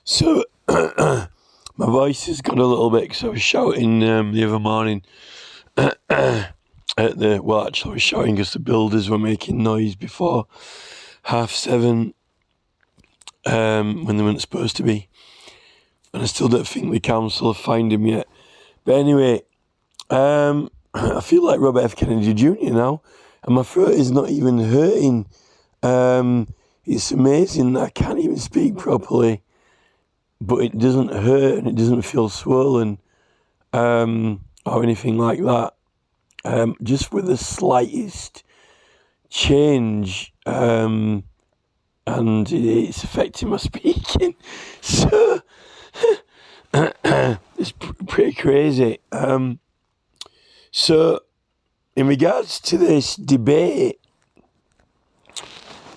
So, my voice has got a little bit because I was shouting the other morning I was shouting because the builders were making noise before 7:30 when they weren't supposed to be. And I still don't think the council have found him yet. But anyway, I feel like Robert F. Kennedy Jr. now, and my throat is not even hurting. It's amazing that I can't even speak properly, but it doesn't hurt and it doesn't feel swollen or anything like that. Just with the slightest change, and it's affecting my speaking. So it's pretty crazy. So in regards to this debate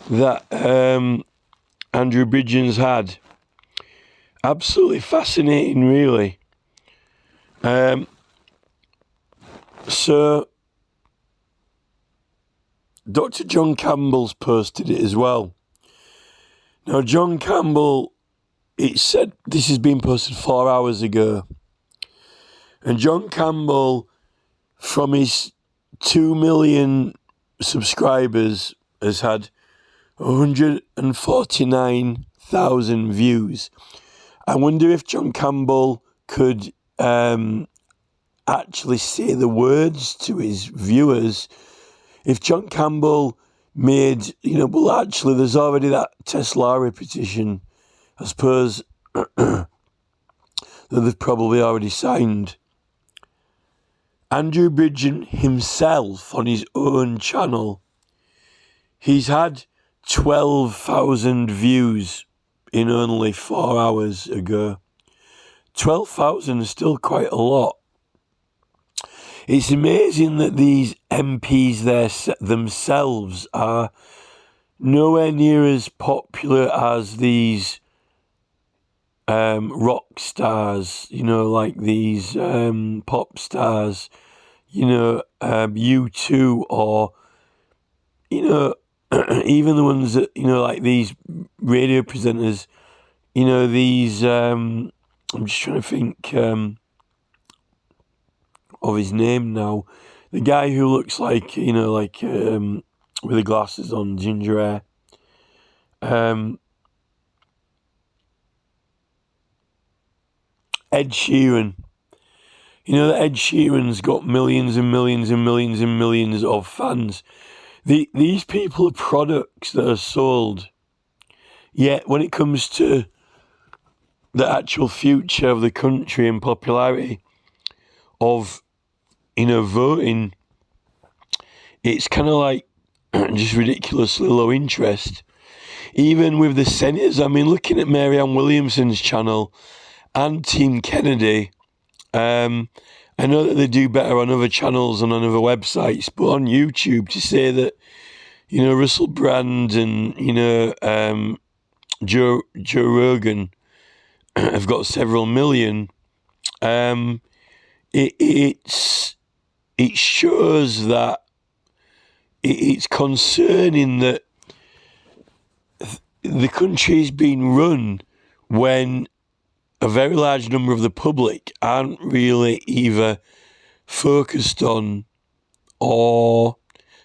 that Andrew Bridgens had, absolutely fascinating, really. So Dr. John Campbell's posted it as well. Now, John Campbell, it said this has been posted 4 hours ago. And John Campbell, from his 2 million subscribers, has had 149,000 views. I wonder if John Campbell could actually say the words to his viewers. If John Campbell made, actually there's already that Tesla petition, I suppose, that they've probably already signed. Andrew Bridgen himself, on his own channel, he's had 12,000 views in only 4 hours ago. 12,000 is still quite a lot. It's amazing that these MPs themselves are nowhere near as popular as these rock stars, like these pop stars, U2 or, even the ones that, like these radio presenters, these, I'm just trying to think of his name now. The guy who looks like, with the glasses on, ginger hair. Ed Sheeran. That Ed Sheeran's got millions and millions and millions and millions of fans. These people are products that are sold. Yet when it comes to the actual future of the country and popularity of, voting, it's kind of like just ridiculously low interest. Even with the senators, looking at Marianne Williamson's channel and Team Kennedy, I know that they do better on other channels and on other websites, but on YouTube, to say that, Russell Brand and, Joe Rogan have got several million, it shows that it's concerning that the country is being run when a very large number of the public aren't really either focused on or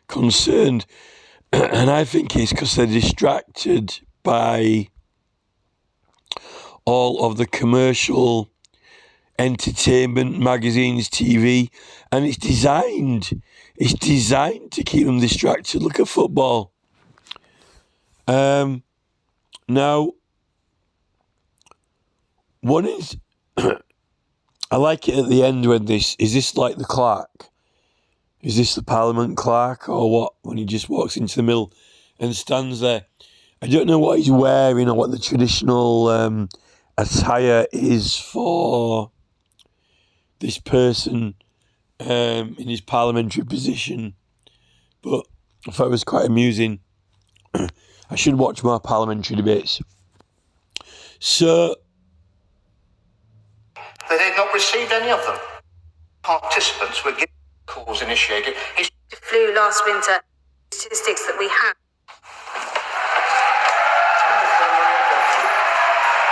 concerned. And I think it's because they're distracted by all of the commercial entertainment, magazines, TV, and it's designed to keep them distracted. Look at football. Now, one is, I like it at the end when is this like the clerk? Is this the Parliament clerk or what? When he just walks into the middle and stands there. I don't know what he's wearing or what the traditional attire is for this person in his parliamentary position, but I thought it was quite amusing. I should watch more parliamentary debates. So, they did not receive any of them. Participants were given calls initiated. The flu last winter, statistics that we have.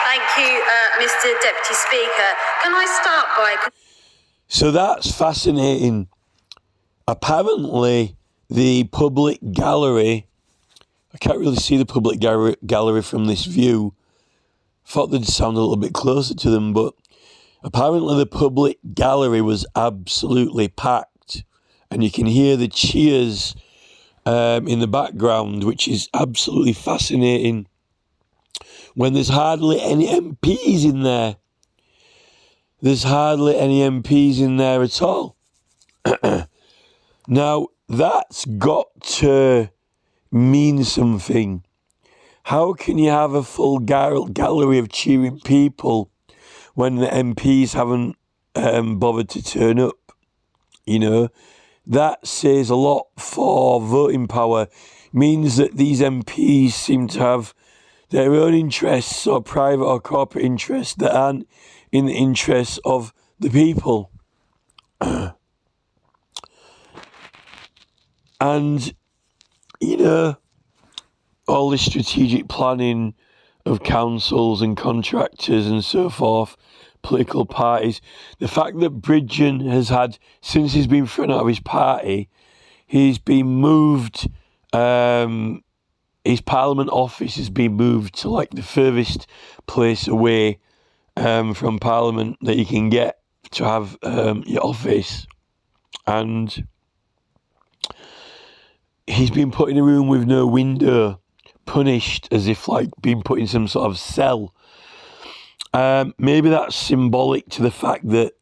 Thank Thank you, Mr. Deputy Speaker. Can I start by... So that's fascinating. Apparently, the public gallery, I can't really see the public gallery from this view. Thought they'd sound a little bit closer to them, but apparently the public gallery was absolutely packed. And you can hear the cheers in the background, which is absolutely fascinating, when there's hardly any MPs in there. There's hardly any MPs in there at all. Now, that's got to mean something. How can you have a full gallery of cheering people when the MPs haven't bothered to turn up? You know, that says a lot for voting power. Means that these MPs seem to have their own interests, or private or corporate interests, that aren't in the interests of the people. And, you know, all this strategic planning of councils and contractors and so forth, political parties, the fact that Bridgen has had, since he's been thrown out of his party, he's been moved, his parliament office has been moved to like the furthest place away from parliament that you can get to have your office. And he's been put in a room with no window, punished as if like being put in some sort of cell. Maybe that's symbolic to the fact that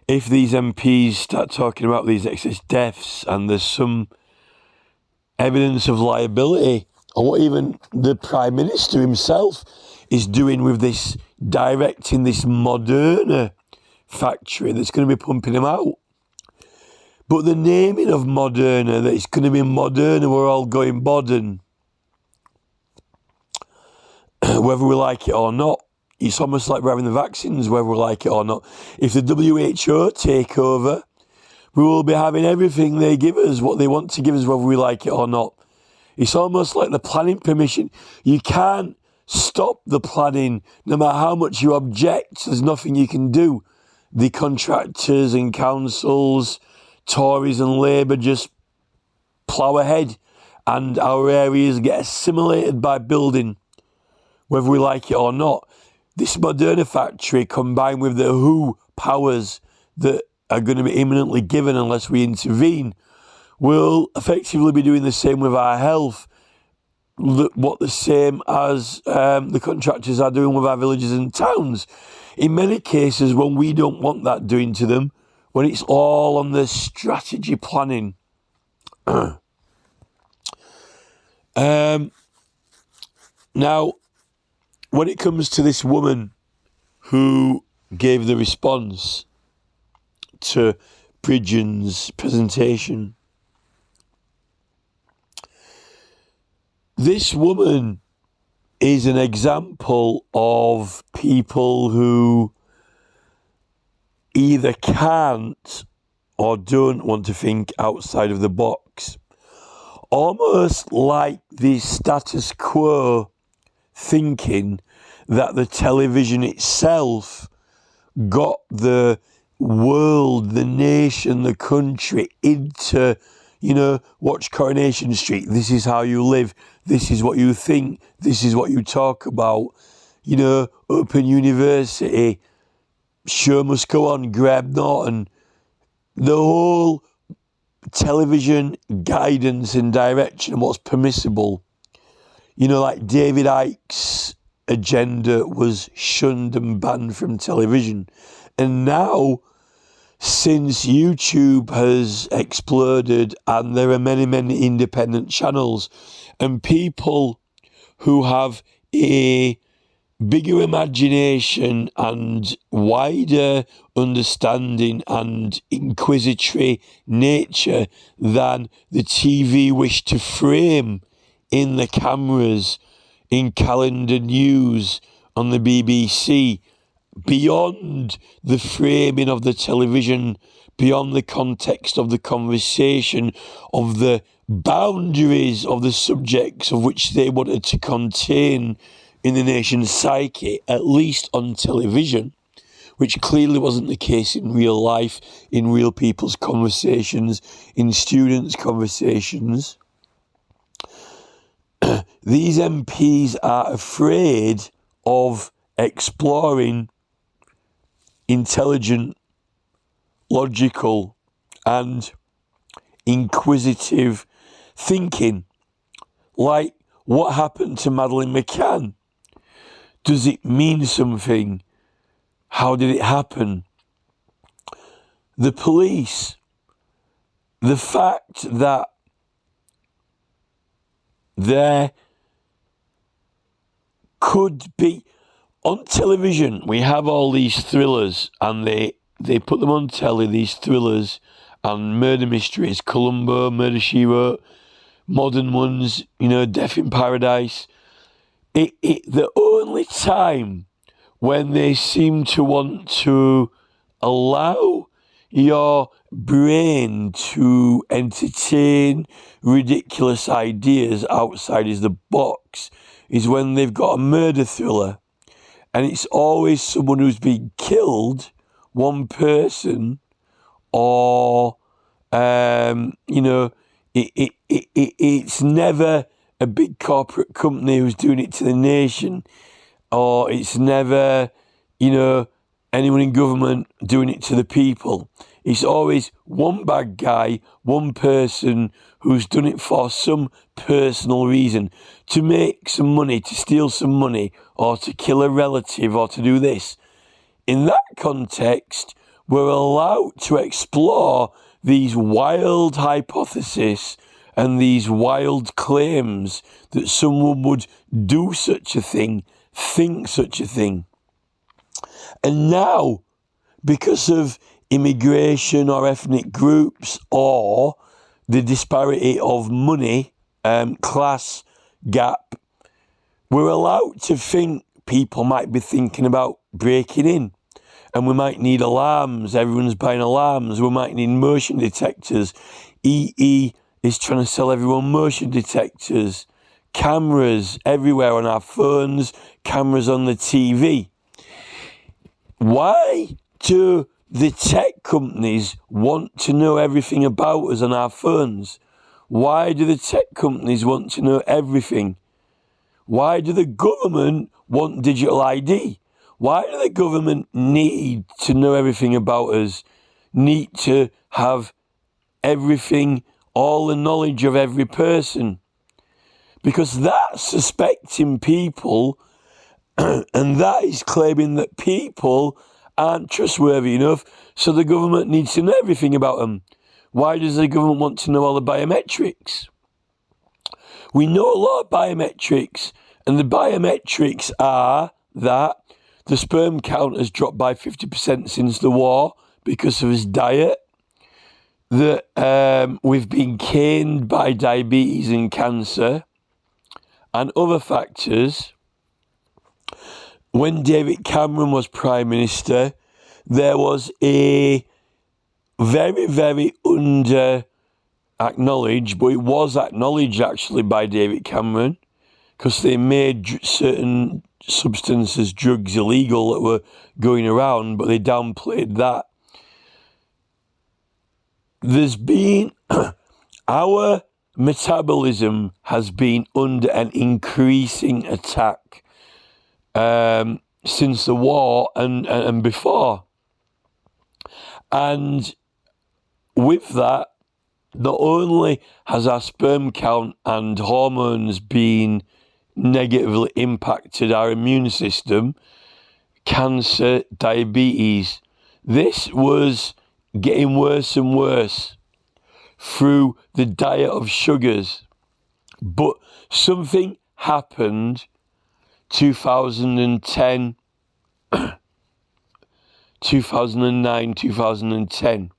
if these MPs start talking about these excess deaths and there's some evidence of liability, or what even the Prime Minister himself is doing with this, directing this Moderna factory that's going to be pumping them out. But the naming of Moderna, that it's going to be Moderna, we're all going modern, whether we like it or not. It's almost like we're having the vaccines, whether we like it or not. If the WHO take over, we will be having everything they give us, what they want to give us, whether we like it or not. It's almost like the planning permission. You can't stop the planning, no matter how much you object. There's nothing you can do. The contractors and councils, Tories and Labour just plough ahead, and our areas get assimilated by building, whether we like it or not. This Moderna factory, combined with the WHO powers that are going to be imminently given unless we intervene, will effectively be doing the same with our health, what the same as the contractors are doing with our villages and towns. In many cases, when we don't want that doing to them, when it's all on the strategy planning. Now, when it comes to this woman who gave the response to Bridgen's presentation, this woman is an example of people who either can't or don't want to think outside of the box. Almost like the status quo thinking that the television itself got the world, the nation, the country into, watch Coronation Street. This is how you live. This is what you think. This is what you talk about. Open University. Show must go on. Graham Norton. The whole television guidance and direction of what's permissible. Like David Icke's agenda was shunned and banned from television. And now, since YouTube has exploded and there are many, many independent channels and people who have a bigger imagination and wider understanding and inquisitory nature than the TV wish to frame in the cameras, in calendar news, on the BBC, beyond the framing of the television, beyond the context of the conversation, of the boundaries of the subjects of which they wanted to contain in the nation's psyche, at least on television, which clearly wasn't the case in real life, in real people's conversations, in students' conversations. These MPs are afraid of exploring intelligent, logical, and inquisitive thinking. Like what happened to Madeleine McCann? Does it mean something? How did it happen? The police, the fact that there could be, on television, we have all these thrillers, and they put them on telly, these thrillers and murder mysteries, Columbo, Murder, She Wrote, modern ones, Death in Paradise. The only time when they seem to want to allow your brain to entertain ridiculous ideas outside is the box is when they've got a murder thriller, and it's always someone who's been killed, one person, or it's never a big corporate company who's doing it to the nation, or it's never, anyone in government doing it to the people. It's always one bad guy, one person who's done it for some personal reason, to make some money, to steal some money, or to kill a relative, or to do this. In that context, we're allowed to explore these wild hypotheses and these wild claims that someone would do such a thing, think such a thing. And now, because of immigration or ethnic groups or the disparity of money, class gap, we're allowed to think people might be thinking about breaking in. And we might need alarms. Everyone's buying alarms. We might need motion detectors. EE is trying to sell everyone motion detectors. Cameras everywhere on our phones. Cameras on the TV. Why do the tech companies want to know everything about us on our phones? Why do the tech companies want to know everything? Why do the government want digital ID? Why do the government need to know everything about us, need to have everything, all the knowledge of every person? Because that's suspecting people, and that is claiming that people aren't trustworthy enough, so the government needs to know everything about them. Why does the government want to know all the biometrics? We know a lot of biometrics, and the biometrics are that the sperm count has dropped by 50% since the war because of his diet, that we've been caned by diabetes and cancer and other factors. When David Cameron was Prime Minister, there was a very, very acknowledged, but it was acknowledged actually by David Cameron, because they made certain substances, drugs, illegal that were going around, but they downplayed that. There's been, our metabolism has been under an increasing attack since the war and before. And with that, not only has our sperm count and hormones been negatively impacted our immune system, cancer, diabetes, this was getting worse and worse through the diet of sugars. But something happened 2010, 2009, 2010.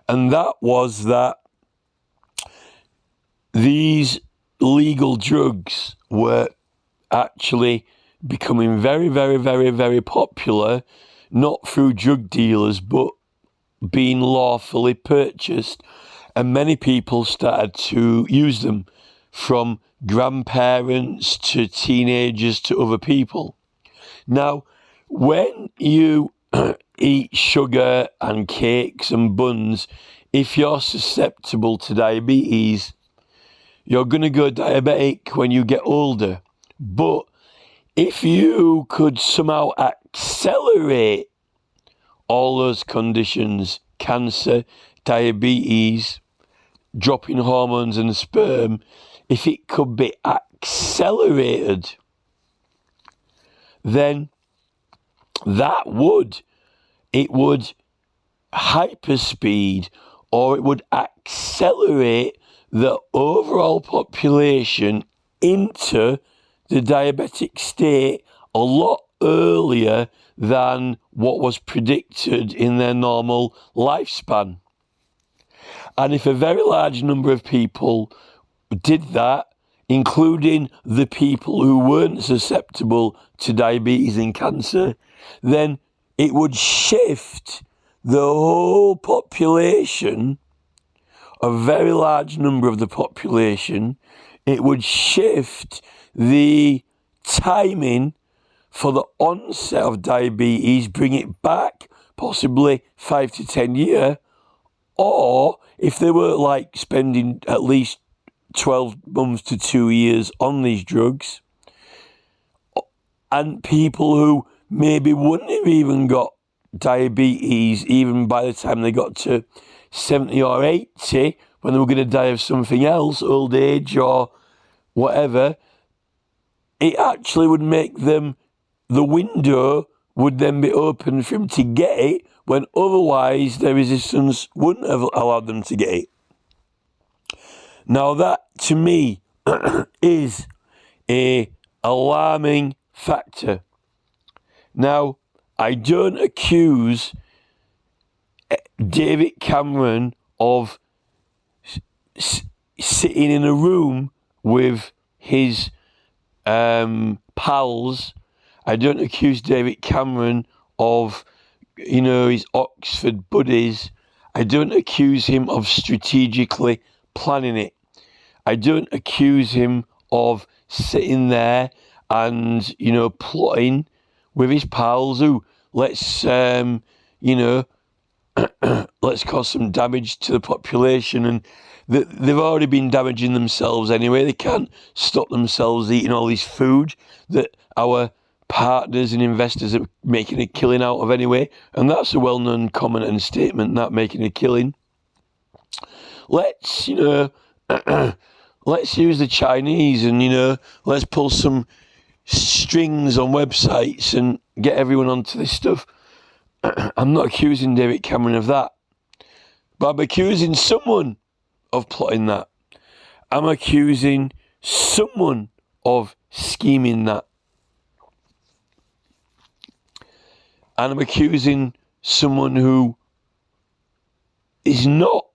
And that was that these legal drugs were actually becoming very, very, very, very popular, not through drug dealers, but being lawfully purchased. And many people started to use them from grandparents to teenagers to other people. Now, when you eat sugar and cakes and buns, if you're susceptible to diabetes, you're going to go diabetic when you get older. But if you could somehow accelerate all those conditions, cancer, diabetes, dropping hormones and sperm, if it could be accelerated, then it would hyperspeed, or it would accelerate the overall population into the diabetic state a lot earlier than what was predicted in their normal lifespan. And if a very large number of people did that, including the people who weren't susceptible to diabetes and cancer, then it would shift the whole population, a very large number of the population. It would shift the timing for the onset of diabetes, bring it back possibly 5 to 10 years, or if they were like spending at least 12 months to 2 years on these drugs, and people who maybe wouldn't have even got diabetes even by the time they got to 70 or 80, when they were going to die of something else, old age or whatever, it actually would make them, the window would then be open for them to get it, when otherwise their resistance wouldn't have allowed them to get it. Now that, to me, is a alarming factor. Now, I don't accuse David Cameron of sitting in a room with his pals. I don't accuse David Cameron of, his Oxford buddies. I don't accuse him of strategically planning it. I don't accuse him of sitting there and, plotting with his pals who, let's cause some damage to the population. And they've already been damaging themselves anyway. They can't stop themselves eating all this food that our partners and investors are making a killing out of anyway. And that's a well-known comment and statement, that making a killing. Let's, let's use the Chinese and, let's pull some strings on websites and get everyone onto this stuff. I'm not accusing David Cameron of that, but I'm accusing someone of plotting that. I'm accusing someone of scheming that. And I'm accusing someone who is not.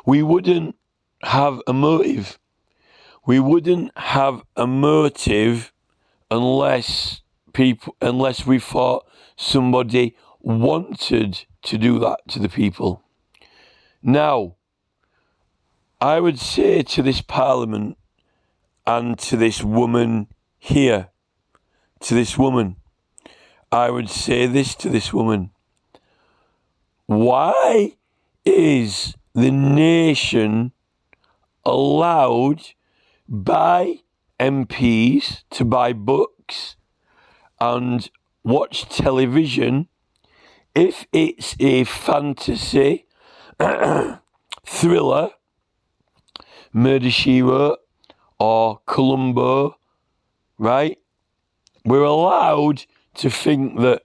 We wouldn't have a motive. We wouldn't have a motive unless we thought somebody wanted to do that to the people. Now, I would say to this Parliament and to this woman here, I would say this to this woman: why is the nation allowed by MPs to buy books and watch television if it's a fantasy thriller, Murder, She Wrote, or Columbo, right? We're allowed to think that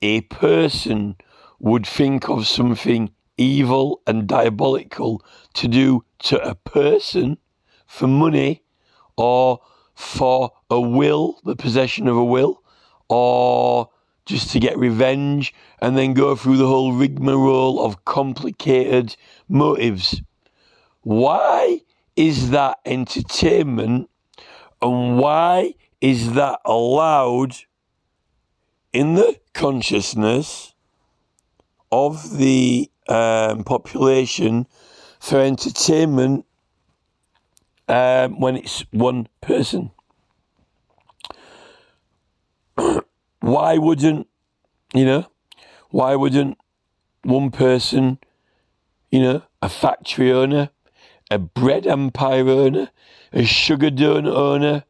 a person would think of something evil and diabolical to do to a person for money, or for a will, the possession of a will, or just to get revenge, and then go through the whole rigmarole of complicated motives. Why is that entertainment, and why is that allowed in the consciousness of the population for entertainment when it's one person. Why wouldn't one person, a factory owner, a bread empire owner, a sugar donut owner,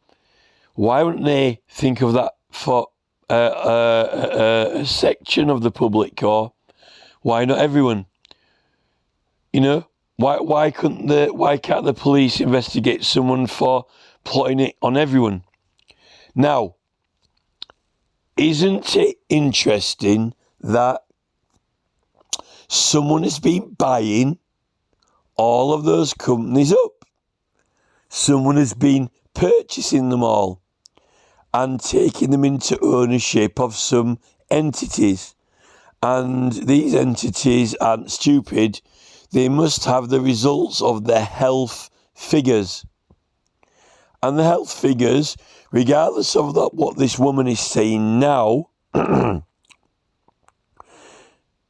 why wouldn't they think of that for a section of the public, or why not everyone? Why can't the police investigate someone for plotting it on everyone? Now, isn't it interesting that someone has been buying all of those companies up? Someone has been purchasing them all and taking them into ownership of some entities. And these entities aren't stupid. They must have the results of their health figures. And the health figures, regardless of what this woman is saying now,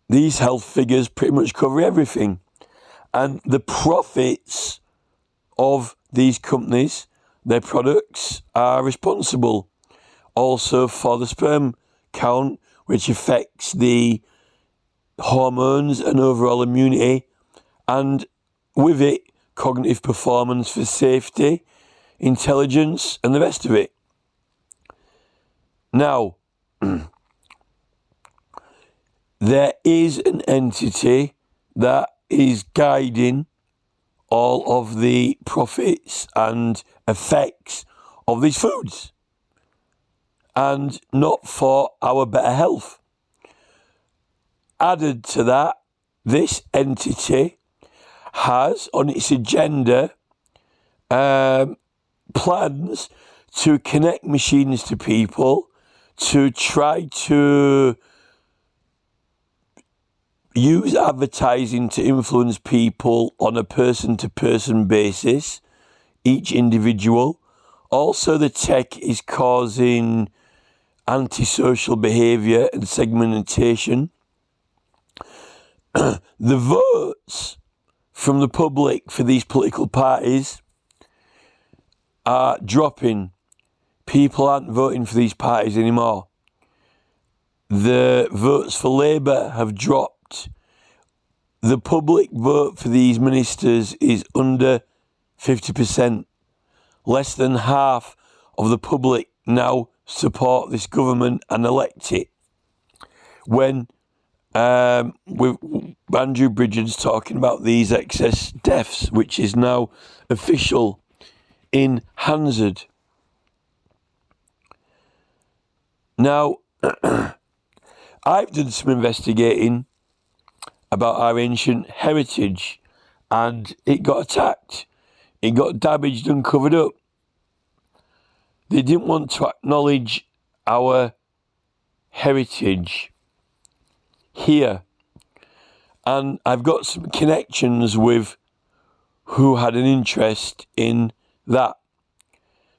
these health figures pretty much cover everything. And the profits of these companies, their products, are responsible also for the sperm count, which affects the hormones and overall immunity, and with it, cognitive performance for safety, intelligence, and the rest of it. Now, there is an entity that is guiding all of the profits and effects of these foods, and not for our better health. Added to that, this entity has on its agenda plans to connect machines to people, to try to use advertising to influence people on a person-to-person basis, each individual. Also, the tech is causing antisocial behaviour and segmentation. The votes from the public for these political parties are dropping. People aren't voting for these parties anymore. The votes for Labour have dropped. The public vote for these ministers is under 50%. Less than half of the public now support this government and elect it. When with Andrew Bridgens talking about these excess deaths, which is now official in Hansard. Now, I've done some investigating about our ancient heritage, and it got attacked. It got damaged and covered up. They didn't want to acknowledge our heritage here. And I've got some connections with who had an interest in that,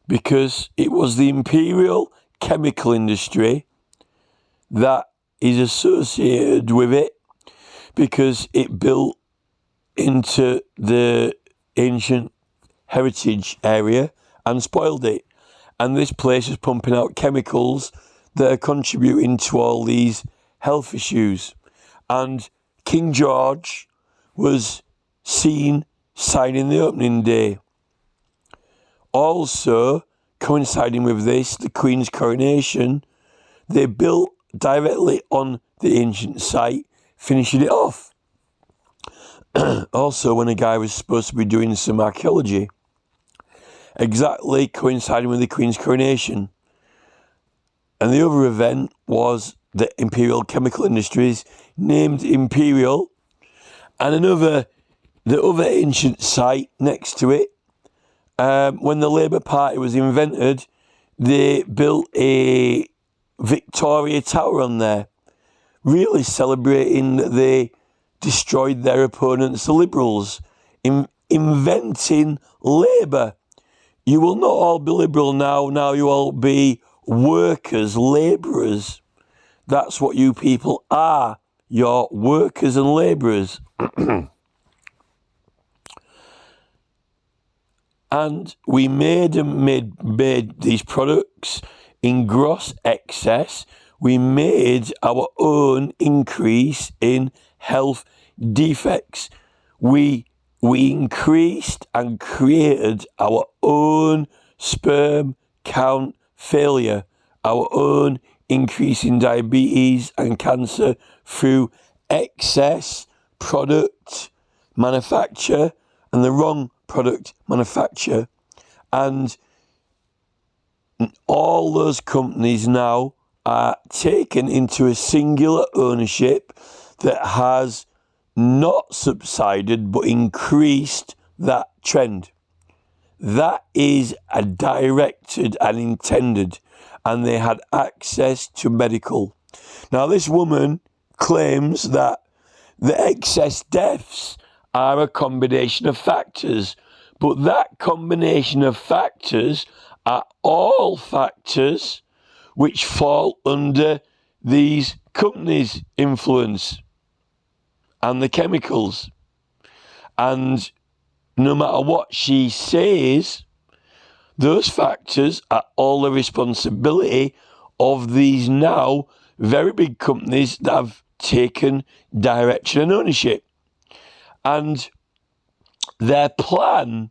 because it was the imperial chemical industry that is associated with it, because it built into the ancient heritage area and spoiled it. And this place is pumping out chemicals that are contributing to all these health issues. And King George was seen signing the opening day. Also, coinciding with this, the Queen's coronation, they built directly on the ancient site, finishing it off. Also, when a guy was supposed to be doing some archaeology, exactly coinciding with the Queen's coronation. And the other event was the Imperial Chemical Industries, named Imperial, and the other ancient site next to it. When the Labour Party was invented, they built a Victoria Tower on there, really celebrating that they destroyed their opponents, the Liberals, inventing Labour. You will not all be Liberal now you all be workers, labourers. That's what you people are. You're workers and labourers. And we made these products in gross excess. We made our own increase in health defects. We increased and created our own sperm count failure, our own increase in diabetes and cancer through excess product manufacture and the wrong product manufacture. And all those companies now are taken into a singular ownership that has not subsided but increased that trend. That is a directed and intended, and they had access to medical. Now, this woman claims that the excess deaths are a combination of factors, but that combination of factors are all factors which fall under these companies' influence and the chemicals. And no matter what she says, those factors are all the responsibility of these now very big companies that have taken direction and ownership. And their plan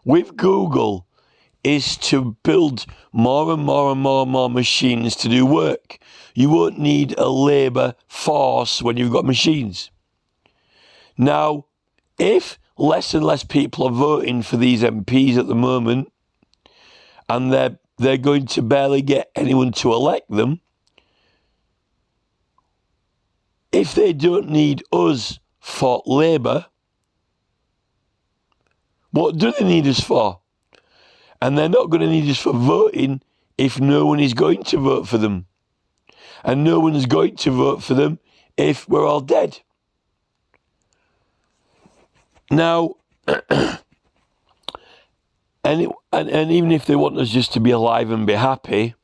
with Google is to build more and more and more and more machines to do work. You won't need a labour force when you've got machines. Now, if less and less people are voting for these MPs at the moment, and they're going to barely get anyone to elect them, if they don't need us for labour, what do they need us for? And they're not going to need us for voting if no one is going to vote for them. And no one's going to vote for them if we're all dead. Now, and even if they want us just to be alive and be happy,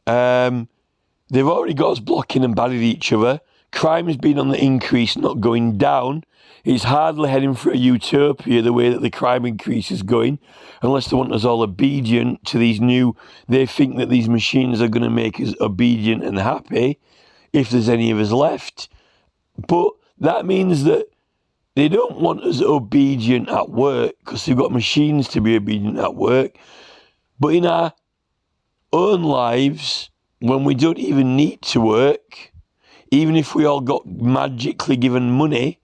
they've already got us blocking and banning each other. Crime has been on the increase, not going down. It's hardly heading for a utopia the way that the crime increase is going, unless they want us all obedient to these new... They think that these machines are going to make us obedient and happy, if there's any of us left. But that means that they don't want us obedient at work, because they've got machines to be obedient at work. But in our own lives, when we don't even need to work, even if we all got magically given money,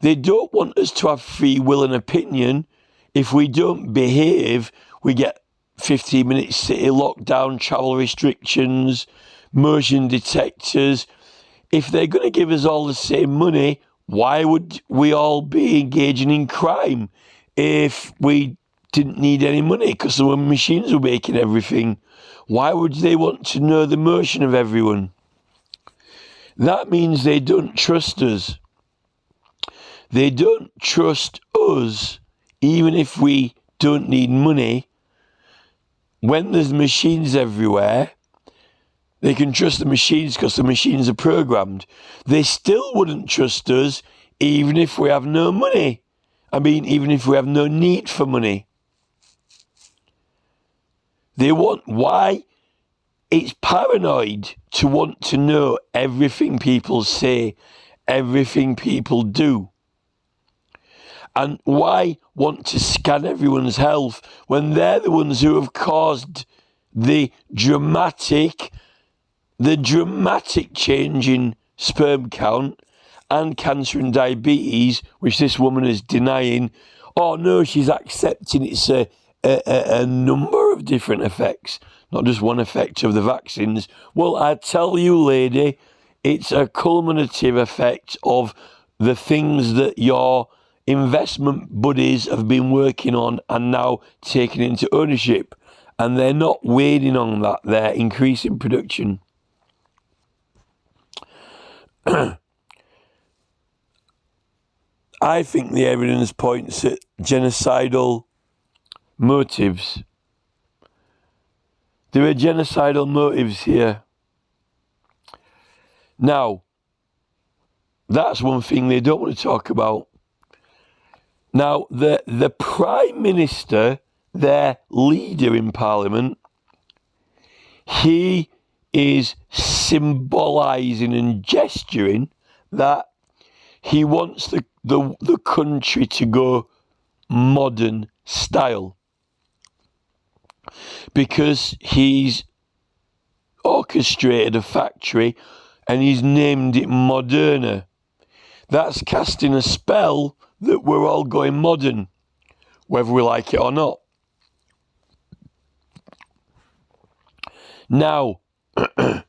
they don't want us to have free will and opinion. If we don't behave, we get 15-minute city lockdown, travel restrictions, motion detectors. If they're going to give us all the same money, why would we all be engaging in crime if we didn't need any money? Because the machines were making everything. Why would they want to know the motion of everyone? That means they don't trust us. They don't trust us, even if we don't need money. When there's machines everywhere, they can trust the machines because the machines are programmed. They still wouldn't trust us, even if we have no money. I mean, even if we have no need for money. They want... Why? It's paranoid to want to know everything people say, everything people do. And why want to scan everyone's health when they're the ones who have caused the dramatic change in sperm count and cancer and diabetes, which this woman is denying? Oh no, she's accepting it's a number of different effects, not just one effect of the vaccines. Well, I tell you, lady, it's a culminative effect of the things that your investment buddies have been working on and now taking into ownership. And they're not waiting on that. They're increasing production. I think the evidence points at genocidal motives. There are genocidal motives here. Now, that's one thing they don't want to talk about. Now, the Prime Minister, their leader in Parliament, he is symbolising and gesturing that he wants the country to go modern style, because he's orchestrated a factory and he's named it Moderna. That's casting a spell that we're all going modern, whether we like it or not. Now, a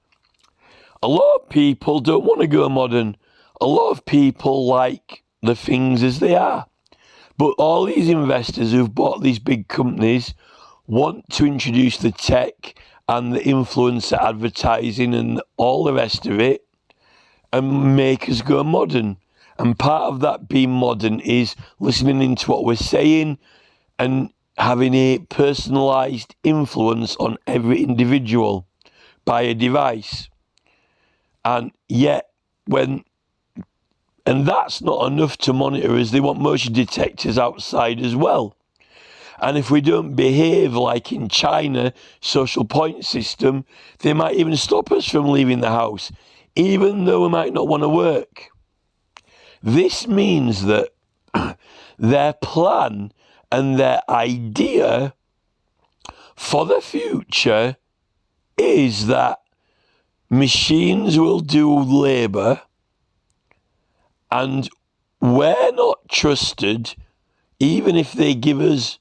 lot of people don't want to go modern. A lot of people like the things as they are. But all these investors who've bought these big companies want to introduce the tech and the influencer advertising and all the rest of it and make us go modern. And part of that being modern is listening into what we're saying and having a personalised influence on every individual by a device. And yet, and that's not enough to monitor us. They want motion detectors outside as well. And if we don't behave like in China, social point system, they might even stop us from leaving the house, even though we might not want to work. This means that their plan and their idea for the future is that machines will do labour and we're not trusted, even if they give us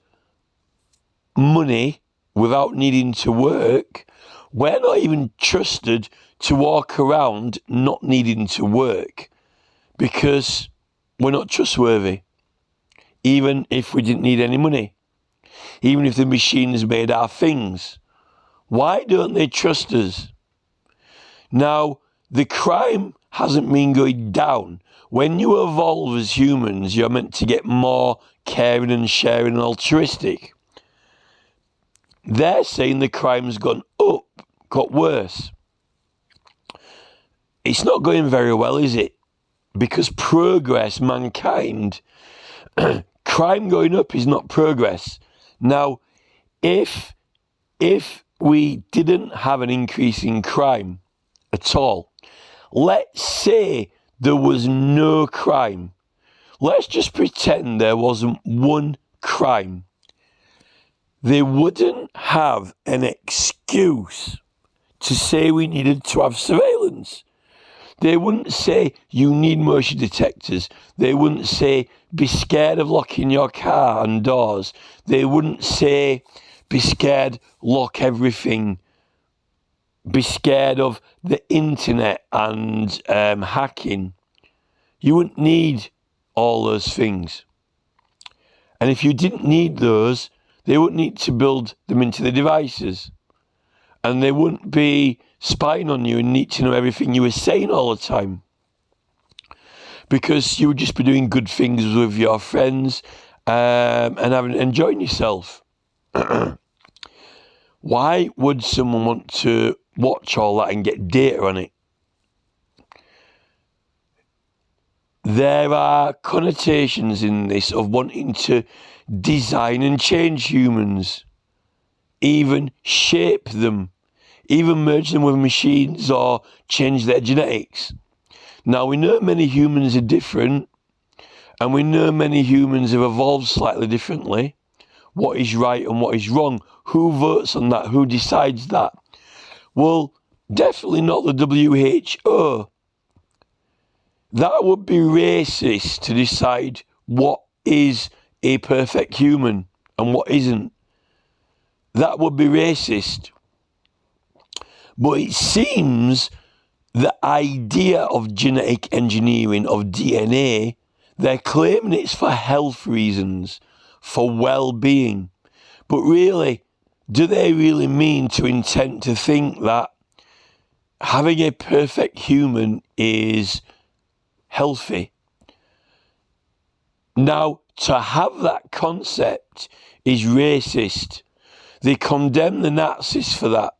money without needing to work, we're not even trusted to walk around not needing to work because we're not trustworthy, even if we didn't need any money, even if the machines made our things. Why don't they trust us? Now, the crime hasn't been going down. When you evolve as humans, you're meant to get more caring and sharing and altruistic. They're saying the crime's gone up, got worse. It's not going very well, is it? Because progress, mankind, crime going up is not progress. Now, if we didn't have an increase in crime at all, let's say there was no crime. Let's just pretend there wasn't one crime. They wouldn't have an excuse to say we needed to have surveillance. They wouldn't say you need motion detectors. They wouldn't say be scared of locking your car and doors. They wouldn't say be scared, lock everything. Be scared of the internet and hacking. You wouldn't need all those things. And if you didn't need those, they wouldn't need to build them into the devices. And they wouldn't be spying on you and need to know everything you were saying all the time. Because you would just be doing good things with your friends and enjoying yourself. Why would someone want to watch all that and get data on it? There are connotations in this of wanting to design and change humans, even shape them, even merge them with machines or change their genetics. Now, we know many humans are different, and we know many humans have evolved slightly differently. What is right and what is wrong? Who votes on that? Who decides that? Well, definitely not the WHO. That would be racist to decide what is a perfect human and what isn't. That would be racist. But it seems the idea of genetic engineering of DNA, they're claiming it's for health reasons, for well-being. But really, do they really mean to intend to think that having a perfect human is healthy? Now, to have that concept is racist. They condemn the Nazis for that.